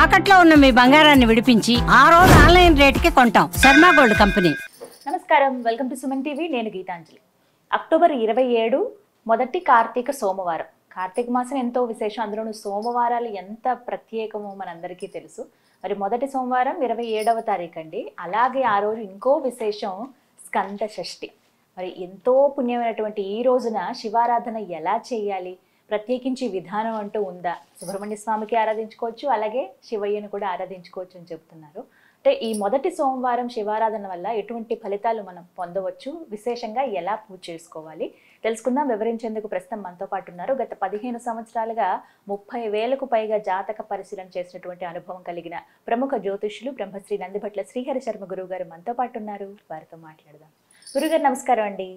తాకట్లో ఉన్న మీ బంగారాన్ని విడిపించి ఆ రోజు ఆన్లైన్ రేటుకి కొంటాం. Sharma gold company. నమస్కారం, వెల్కమ్ టు సుమన్ టీవీ. నేను గీతాంజలి. అక్టోబర్ 27 మొదటి కార్తీక సోమవారం. కార్తీక మాసం ఎంతో విశేషం, అందులోనూ సోమవారాలు ఎంత ప్రత్యేకమో మనందరికీ తెలుసు. మరి మొదటి సోమవారం 27వ తారీఖు అండి. అలాగే ఆ రోజు ఇంకో విశేషం స్కంద షష్ఠి. మరి ఎంతో పుణ్యమైనటువంటి ఈ రోజున శివారాధన ఎలా చేయాలి, ప్రత్యేకించి విధానం అంటూ ఉందా? సుబ్రహ్మణ్య స్వామికి ఆరాధించుకోవచ్చు, అలాగే శివయ్యను కూడా ఆరాధించుకోవచ్చు అని చెప్తున్నారు. అంటే ఈ మొదటి సోమవారం శివారాధన వల్ల ఎటువంటి ఫలితాలు మనం పొందవచ్చు, విశేషంగా ఎలా పూజ చేసుకోవాలి తెలుసుకుందాం. వివరించేందుకు ప్రస్తుతం మనతో పాటు ఉన్నారు. గత 15 సంవత్సరాలుగా 30,000కు పైగా జాతక పరిశీలన చేసినటువంటి అనుభవం కలిగిన ప్రముఖ జ్యోతిష్యులు బ్రహ్మశ్రీ నందిభట్ల శ్రీహరి శర్మ గురువు గారు మనతో పాటు ఉన్నారు. వారితో మాట్లాడదాం. గురుగారు నమస్కారం అండి.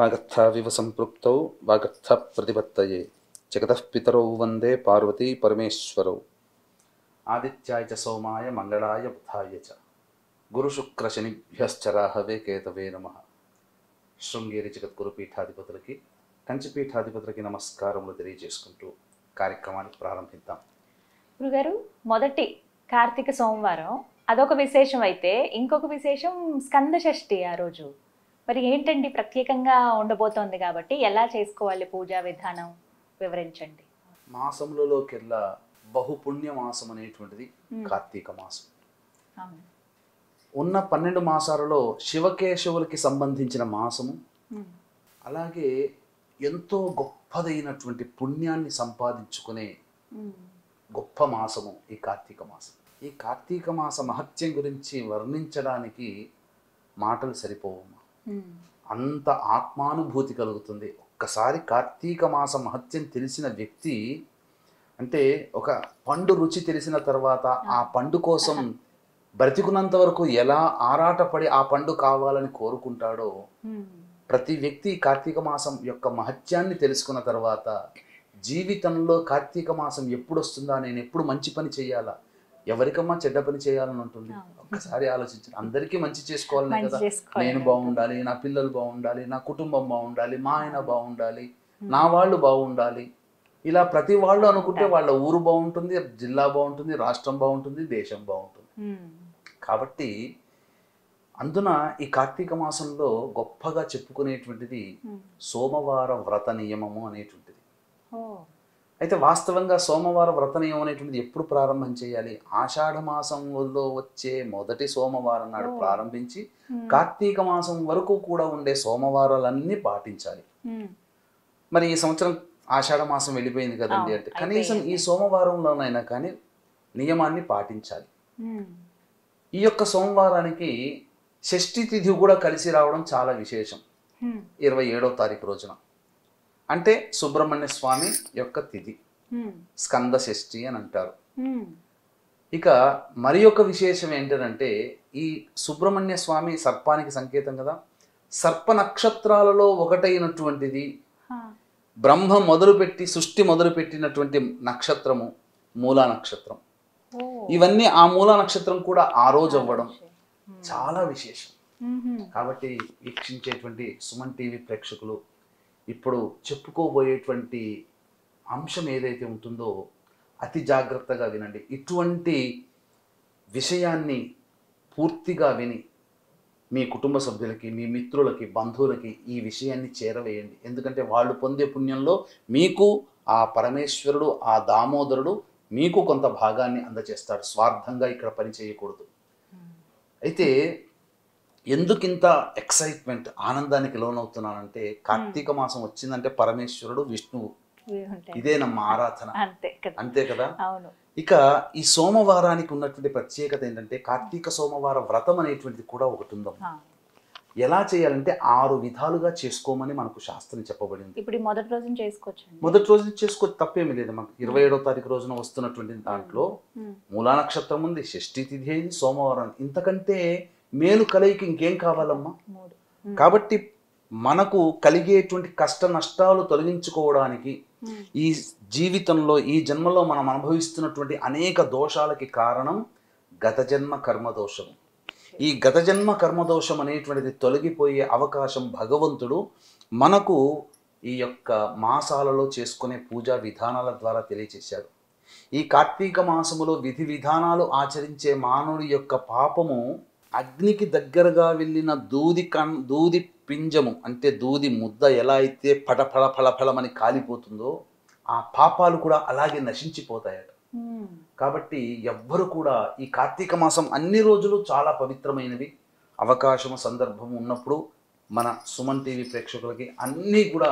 వాగర్థావివ సంపృక్తౌ వాగర్థ ప్రతిపత్తయే జగతః పితరౌ వందే పార్వతీ పరమేశ్వరౌ ఆదిత్యాయ చ సోమాయ మంగళాయ బుధాయ చ గురుశుక్రశనిభ్యశ్చరాహవే కేతవే నమః. శృంగేరి జగద్గురు పీఠాధిపతులకి, కంచిపీఠాధిపతులకి నమస్కారములు తెలియజేసుకుంటూ కార్యక్రమాన్ని ప్రారంభిద్దాం. గురుగారు, మొదటి కార్తీక సోమవారం అదొక విశేషం అయితే, ఇంకొక విశేషం స్కంద షష్ఠి. ఆ రోజు మరి ఏంటండి ప్రత్యేకంగా ఉండబోతోంది కాబట్టి ఎలా చేసుకోవాలి, పూజా విధానం వివరించండి. మాసములలోకెల్లా బహుపుణ్య మాసం అనేటువంటిది కార్తీక మాసం. ఉన్న 12 మాసాలలో శివకేశవులకి సంబంధించిన మాసము, అలాగే ఎంతో గొప్పదైనటువంటి పుణ్యాన్ని సంపాదించుకునే గొప్ప మాసము ఈ కార్తీక మాసం. ఈ కార్తీక మాస మహత్యం గురించి వర్ణించడానికి మాటలు సరిపోవమ్మా. అంత ఆత్మానుభూతి కలుగుతుంది. ఒక్కసారి కార్తీక మాస మహత్యం తెలిసిన వ్యక్తి, అంటే ఒక పండు రుచి తెలిసిన తర్వాత ఆ పండు కోసం బ్రతికున్నంత వరకు ఎలా ఆరాటపడి ఆ పండు కావాలని కోరుకుంటాడో, ప్రతి వ్యక్తి కార్తీక మాసం యొక్క మహత్యాన్ని తెలుసుకున్న తర్వాత జీవితంలో కార్తీక మాసం ఎప్పుడు వస్తుందా, నేను ఎప్పుడు మంచి పని చేయాలా, ఎవరికమ్మా చెడ్డ పని చేయాలని ఉంటుంది. ఒక్కసారి ఆలోచించండి. అందరికీ మంచి చేసుకోవాలని కదా, నేను బాగుండాలి, నా పిల్లలు బాగుండాలి, నా కుటుంబం బాగుండాలి, మా ఆయన బాగుండాలి, నా వాళ్ళు బాగుండాలి, ఇలా ప్రతి వాళ్ళు అనుకుంటే వాళ్ళ ఊరు బాగుంటుంది, జిల్లా బాగుంటుంది, రాష్ట్రం బాగుంటుంది, దేశం బాగుంటుంది. కాబట్టి అందున ఈ కార్తీక మాసంలో గొప్పగా చెప్పుకునేటువంటిది సోమవార వ్రత నియమము అనేటువంటిది. అయితే వాస్తవంగా సోమవార వ్రత నియమం అనేటువంటిది ఎప్పుడు ప్రారంభం చేయాలి? ఆషాఢ మాసంలో వచ్చే మొదటి సోమవారం నాడు ప్రారంభించి కార్తీక మాసం వరకు కూడా ఉండే సోమవారాలన్నీ పాటించాలి. మరి ఈ సంవత్సరం ఆషాఢ మాసం వెళ్ళిపోయింది కదండి, అంటే కనీసం ఈ సోమవారంలోనైనా కానీ నియమాన్ని పాటించాలి. ఈ యొక్క సోమవారానికి షష్ఠి తిథి కూడా కలిసి రావడం చాలా విశేషం. 27వ తారీఖు రోజున, అంటే సుబ్రహ్మణ్య స్వామి యొక్క తిథి, స్కంద షష్ఠి అని అంటారు. ఇక మరి ఒక విశేషం ఏంటంటే, ఈ సుబ్రహ్మణ్య స్వామి సర్పానికి సంకేతం కదా, సర్ప నక్షత్రాలలో ఒకటైనటువంటిది బ్రహ్మ మొదలుపెట్టి సృష్టి మొదలుపెట్టినటువంటి నక్షత్రము మూలా నక్షత్రం. ఇవన్నీ ఆ మూలా నక్షత్రం కూడా ఆ రోజు అవ్వడం చాలా విశేషం. కాబట్టి వీక్షించేటువంటి సుమన్ టీవీ ప్రేక్షకులు ఇప్పుడు చెప్పుకోబోయేటువంటి అంశం ఏదైతే ఉంటుందో అతి జాగ్రత్తగా వినండి. ఇటువంటి విషయాన్ని పూర్తిగా విని మీ కుటుంబ సభ్యులకి, మీ మిత్రులకి, బంధువులకి ఈ విషయాన్ని చేరవేయండి. ఎందుకంటే వాళ్ళు పొందే పుణ్యంలో మీకు ఆ పరమేశ్వరుడు, ఆ దామోదరుడు మీకు కొంత భాగాన్ని అందజేస్తాడు. స్వార్థంగా ఇక్కడ పని చేయకూడదు. అయితే ఎందుకింత ఎక్సైట్మెంట్, ఆనందానికి లోనవుతున్నానంటే, కార్తీక మాసం వచ్చిందంటే పరమేశ్వరుడు, విష్ణువు, ఇదే నమ్మ ఆరాధన, అంతే కదా. ఇక ఈ సోమవారానికి ఉన్నటువంటి ప్రత్యేకత ఏంటంటే, కార్తీక సోమవార వ్రతం అనేటువంటిది కూడా ఒకటి ఉందాం. ఎలా చేయాలంటే 6 విధాలుగా చేసుకోమని మనకు శాస్త్రం చెప్పబడింది. ఇప్పుడు మొదటి రోజున చేసుకోవచ్చు, మొదటి రోజున చేసుకోవచ్చు, తప్పేమీ లేదు. మనకు 27వ తారీఖు రోజున వస్తున్నటువంటి దాంట్లో మూలా నక్షత్రం ఉంది, షష్ఠి తిథి అయింది, సోమవారం. ఇంతకంటే మేలు కలయిక ఇంకేం కావాలమ్మా? కాబట్టి మనకు కలిగేటువంటి కష్ట నష్టాలు తొలగించుకోవడానికి, ఈ జీవితంలో ఈ జన్మలో మనం అనుభవిస్తున్నటువంటి అనేక దోషాలకి కారణం గత జన్మ కర్మదోషం. ఈ గత జన్మ కర్మదోషం అనేటువంటిది తొలగిపోయే అవకాశం భగవంతుడు మనకు ఈ యొక్క మాసాలలో చేసుకునే పూజా విధానాల ద్వారా తెలియచేశాడు. ఈ కార్తీక మాసములో విధి విధానాలు ఆచరించే మానవుడి యొక్క పాపము అగ్నికి దగ్గరగా వెళ్ళిన దూది పింజము అంటే దూది ముద్ద ఎలా అయితే ఫళ ఫళమని కాలిపోతుందో ఆ పాపాలు కూడా అలాగే నశించిపోతాయట. కాబట్టి ఎవ్వరు కూడా ఈ కార్తీక మాసం అన్ని రోజులు చాలా పవిత్రమైనవి. అవకాశము సందర్భం ఉన్నప్పుడు మన సుమన్ టీవీ ప్రేక్షకులకి అన్నీ కూడా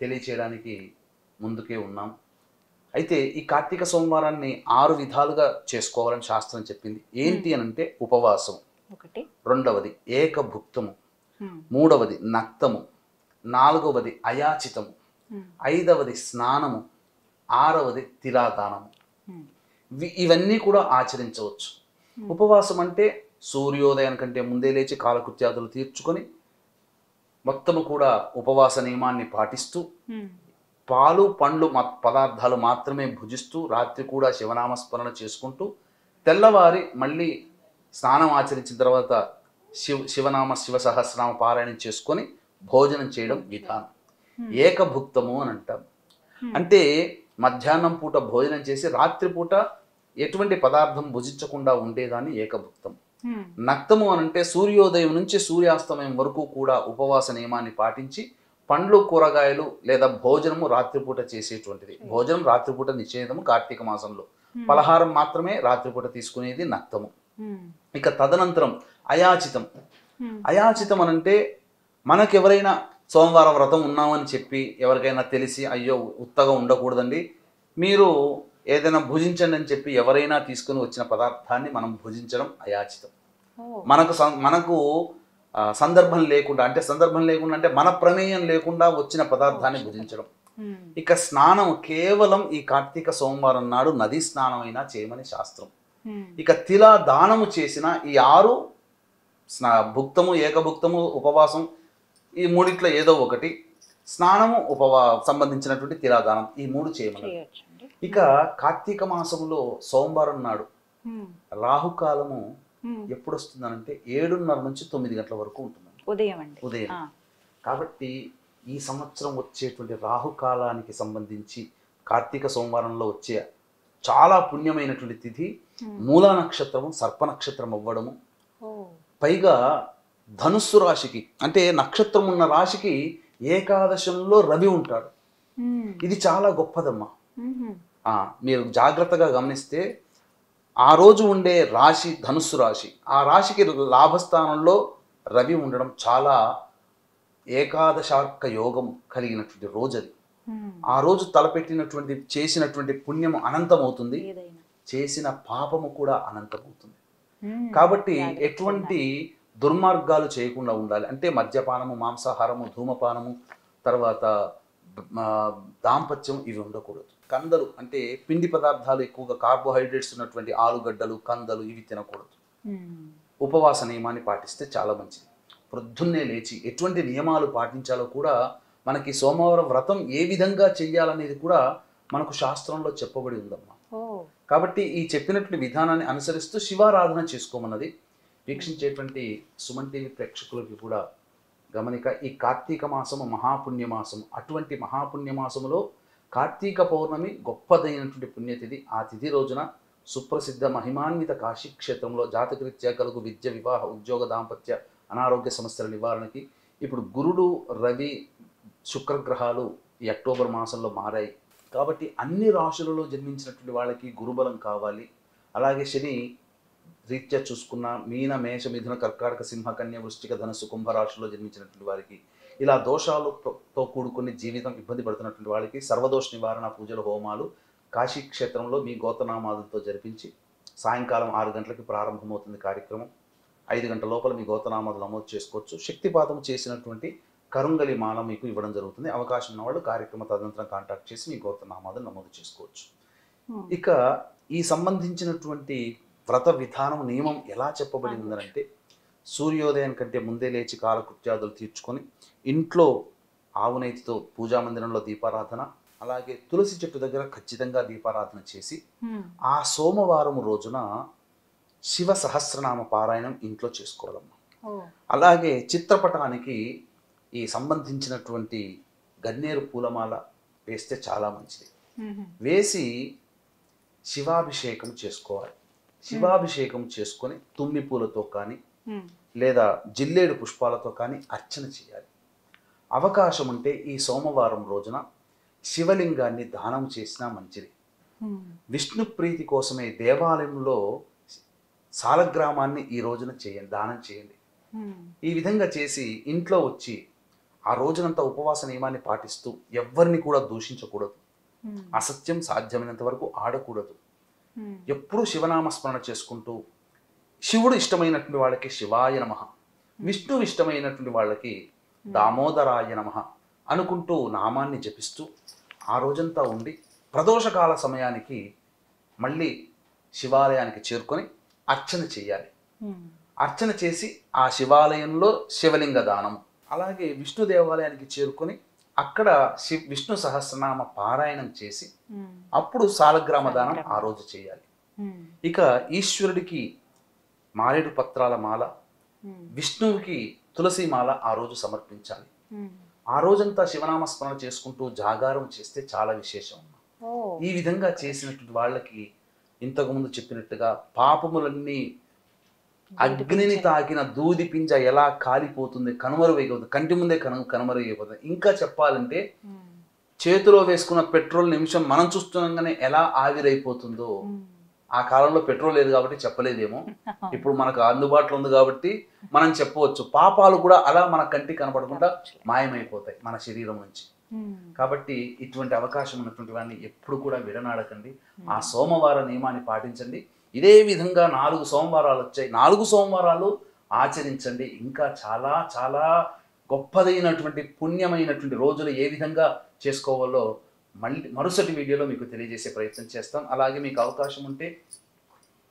తెలియచేయడానికి ముందుకే ఉన్నాం. అయితే ఈ కార్తీక సోమవారాన్ని 6 విధాలుగా చేసుకోవాలని శాస్త్రం చెప్పింది. ఏంటి అనంటే ఉపవాసం, రెండవది ఏకభుక్తము, మూడవది నక్తము, నాలుగవది అయాచితము, ఐదవది స్నానము, ఆరవది తిలాదానము. ఇవన్నీ కూడా ఆచరించవచ్చు. ఉపవాసం అంటే సూర్యోదయం కంటే ముందే లేచి కాలకృత్యాదులు తీర్చుకొని మొత్తము కూడా ఉపవాస నియమాన్ని పాటిస్తూ పాలు పండ్లు పదార్థాలు మాత్రమే భుజిస్తూ రాత్రి కూడా శివనామస్మరణ చేసుకుంటూ తెల్లవారి మళ్ళీ స్నానం ఆచరించిన తర్వాత శివ సహస్రనామ పారాయణం చేసుకొని భోజనం చేయడం విధానం. ఏకభుక్తము అని అంటాం. అంటే మధ్యాహ్నం పూట భోజనం చేసి రాత్రిపూట ఎటువంటి పదార్థం భుజించకుండా ఉండేదాన్ని ఏకభుక్తం. నక్తము అనంటే సూర్యోదయం నుంచి సూర్యాస్తమయం వరకు కూడా ఉపవాస నియమాన్ని పాటించి పండ్లు కూరగాయలు లేదా భోజనము రాత్రిపూట చేసేటువంటిది. భోజనం రాత్రిపూట నిషేధము కార్తీక మాసంలో. పలహారం మాత్రమే రాత్రిపూట తీసుకునేది నక్తము. ఇక తదనంతరం అయాచితం. అయాచితం అనంటే మనకెవరైనా సోమవారం వ్రతం ఉన్నామని చెప్పి ఎవరికైనా తెలిసి అయ్యో ఉత్తగా ఉండకూడదండి, మీరు ఏదైనా భుజించండి అని చెప్పి ఎవరైనా తీసుకుని వచ్చిన పదార్థాన్ని మనం భుజించడం అయాచితం. మనకు సందర్భం లేకుండా అంటే మన ప్రమేయం లేకుండా వచ్చిన పదార్థాన్ని భుజించడం. ఇక స్నానం కేవలం ఈ కార్తీక సోమవారం నాడు నదీ స్నానం అయినా చేయమని శాస్త్రం. ఇక తిలా దానము చేసిన ఈ 6 భుక్తము, ఏకభుక్తము, ఉపవాసం, ఈ మూడిట్లో ఏదో ఒకటి, స్నానము సంబంధించినటువంటి తిలాదానం, ఈ 3 చేయమని. ఇక కార్తీక మాసములో సోమవారం నాడు రాహుకాలము ఎప్పుడు వస్తుందనంటే 7:30 నుంచి 9 గంటల వరకు ఉంటుంది ఉదయం. కాబట్టి ఈ సంవత్సరం వచ్చేటువంటి రాహుకాలానికి సంబంధించి కార్తీక సోమవారంలో వచ్చే చాలా పుణ్యమైనటువంటి తిథి మూలా నక్షత్రము సర్ప నక్షత్రం అవ్వడము. పైగా ధనుస్సు రాశికి అంటే నక్షత్రం ఉన్న రాశికి ఏకాదశంలో రవి ఉంటాడు. ఇది చాలా గొప్పదమ్మా. మీరు జాగ్రత్తగా గమనిస్తే ఆ రోజు ఉండే రాశి ధనుస్సు రాశి, ఆ రాశికి లాభస్థానంలో రవి ఉండడం చాలా ఏకాదశార్క యోగం కలిగినటువంటి రోజు అది. ఆ రోజు తలపెట్టినటువంటి చేసినటువంటి పుణ్యము అనంతమవుతుంది, చేసిన పాపము కూడా అనంతమవుతుంది. కాబట్టి ఎటువంటి దుర్మార్గాలు చేయకుండా ఉండాలి. అంటే మద్యపానము, మాంసాహారము, ధూమపానము, తర్వాత దాంపత్యం ఇవి ఉండకూడదు. కందలు అంటే పిండి పదార్థాలు ఎక్కువగా కార్బోహైడ్రేట్స్ ఉన్నటువంటి ఆలుగడ్డలు, కందలు ఇవి తినకూడదు. ఉపవాస నియమాన్ని పాటిస్తే చాలా మంచిది. ప్రొద్దున్నే లేచి ఎటువంటి నియమాలు పాటించాలో కూడా మనకి సోమవారం వ్రతం ఏ విధంగా చెయ్యాలనేది కూడా మనకు శాస్త్రంలో చెప్పబడి ఉందమ్మా. కాబట్టి ఈ చెప్పినటువంటి విధానాన్ని అనుసరిస్తూ శివారాధన చేసుకోమన్నది. వీక్షించేటువంటి సుమన్ టీవీ ప్రేక్షకులకి కూడా గమనిక, ఈ కార్తీక మాసము మహాపుణ్యమాసము. అటువంటి మహాపుణ్యమాసములో కార్తీక పౌర్ణమి గొప్పదైనటువంటి పుణ్యతిథి. ఆ తిథి రోజున సుప్రసిద్ధ మహిమాన్విత కాశీ క్షేత్రంలో జాతకరీత్యా కలుగు విద్య, వివాహ, ఉద్యోగ, దాంపత్య, అనారోగ్య సమస్యల నివారణకి ఇప్పుడు గురుడు, రవి, శుక్రగ్రహాలు ఈ అక్టోబర్ మాసంలో మారాయి. కాబట్టి అన్ని రాశులలో జన్మించినటువంటి వాళ్ళకి గురుబలం కావాలి. అలాగే శని రీత్యా చూసుకున్న మీన, మేష, మిథున, కర్కాటక, సింహ, కన్య, వృశ్చిక, ధనుస్సు, కుంభరాశుల్లో జన్మించినటువంటి వారికి ఇలా దోషాలతో కూడుకుని జీవితం ఇబ్బంది పడుతున్నటువంటి వాళ్ళకి సర్వదోష నివారణ పూజలు, హోమాలు కాశీ క్షేత్రంలో మీ గోతనామాదులతో జరిపించి సాయంకాలం 6 గంటలకి ప్రారంభమవుతుంది కార్యక్రమం. 5 గంటల లోపల మీ గోతనామాలు నమోదు చేసుకోవచ్చు. శక్తిపాతం చేసినటువంటి కరుంగలి మాల మీకు ఇవ్వడం జరుగుతుంది. అవకాశం ఉన్నవాళ్ళు కార్యక్రమ తదనంతరం కాంటాక్ట్ చేసి మీ గోతనామాలు నమోదు చేసుకోవచ్చు. ఇక ఈ సంబంధించినటువంటి వ్రత విధానం, నియమం ఎలా చెప్పబడి ఉందనంటే సూర్యోదయం కంటే ముందే లేచి కాలకృత్యాదులు తీర్చుకొని ఇంట్లో ఆవునైతితో పూజామందిరంలో దీపారాధన, అలాగే తులసి చెట్టు దగ్గర ఖచ్చితంగా దీపారాధన చేసి ఆ సోమవారం రోజున శివ సహస్రనామ పారాయణం ఇంట్లో చేసుకోవాలమ్మా. అలాగే చిత్రపటానికి ఈ సంబంధించినటువంటి గన్నేరు పూలమాల వేస్తే చాలా మంచిది. వేసి శివాభిషేకం చేసుకోవాలి. శివాభిషేకం చేసుకొని తుమ్మి పూలతో కానీ లేదా జిల్లేడు పుష్పాలతో కానీ అర్చన చేయాలి. అవకాశం ఉంటే ఈ సోమవారం రోజున శివలింగాన్ని దానం చేసినా మంచిది. విష్ణు ప్రీతి కోసమే దేవాలయంలో సాలగ్రామాన్ని ఈ రోజున చేయండి, దానం చేయండి. ఈ విధంగా చేసి ఇంట్లో వచ్చి ఆ రోజునంతా ఉపవాస నియమాన్ని పాటిస్తూ ఎవ్వరిని కూడా దూషించకూడదు, అసత్యం సాధ్యమైనంత వరకు ఆడకూడదు. ఎప్పుడూ శివనామస్మరణ చేసుకుంటూ శివుడు ఇష్టమైనటువంటి వాళ్ళకి శివాయ నమః, విష్ణువు ఇష్టమైనటువంటి వాళ్ళకి దామోదరాయ నమః అనుకుంటూ నామాన్ని జపిస్తూ ఆ రోజంతా ఉండి ప్రదోషకాల సమయానికి మళ్ళీ శివాలయానికి చేరుకొని అర్చన చేయాలి. అర్చన చేసి ఆ శివాలయంలో శివలింగ దానం, అలాగే విష్ణు దేవాలయానికి చేరుకొని అక్కడ విష్ణు సహస్రనామ పారాయణం చేసి అప్పుడు సాలగ్రామ దానం ఆ రోజు చేయాలి. ఇక ఈశ్వరుడికి మారేడు పత్రాల మాల, విష్ణువుకి తులసి మాల ఆ రోజు సమర్పించాలి. ఆ రోజంతా శివనామస్మరణ చేసుకుంటూ జాగారం చేస్తే చాలా విశేషం. ఈ విధంగా చేసినటువంటి వాళ్ళకి ఇంతకుముందు చెప్పినట్టుగా పాపములన్నీ అగ్నిని తాకిన దూది పింజ ఎలా కాలిపోతుంది, కనుమరుగైపోతుంది, కంటి ముందే కనుమరుగైపోతుంది. ఇంకా చెప్పాలంటే చేతిలో వేసుకున్న పెట్రోల్ నిమిషం మనం చూస్తుండగానే ఎలా ఆవిరైపోతుందో. ఆ కాలంలో పెట్రోల్ లేదు కాబట్టి చెప్పలేదేమో, ఇప్పుడు మనకు అందుబాటులో ఉంది కాబట్టి మనం చెప్పవచ్చు. పాపాలు కూడా అలా మన కంటికి కనపడకుండా మాయమైపోతాయి మన శరీరం నుంచి. కాబట్టి ఇటువంటి అవకాశం ఉన్నటువంటి వాడిని ఎప్పుడు కూడా విడనాడకండి. ఆ సోమవార నియమాన్ని పాటించండి. ఇదే విధంగా 4 సోమవారాలు వచ్చాయి, 4 సోమవారాలు ఆచరించండి. ఇంకా చాలా చాలా గొప్పదైనటువంటి పుణ్యమైనటువంటి రోజులు ఏ విధంగా చేసుకోవాలో మరుసటి వీడియోలో మీకు తెలియజేసే ప్రయత్నం చేస్తాం. అలాగే మీకు అవకాశం ఉంటే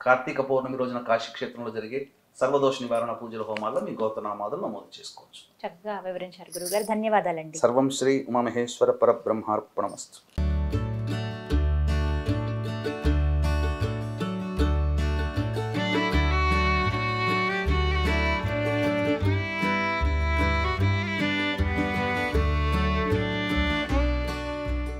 కార్తీక పౌర్ణమి రోజున కాశీక్షేత్రంలో జరిగే సర్వదోష నివారణ పూజల హోమాల్లో మీ గోత్రనామాదులు నమోదు చేసుకోవచ్చు. చక్కగా వివరించారు గురుగారు, ధన్యవాదాలండి. సర్వం శ్రీ ఉమామహేశ్వర పరబ్రహ్మార్పణమస్తు.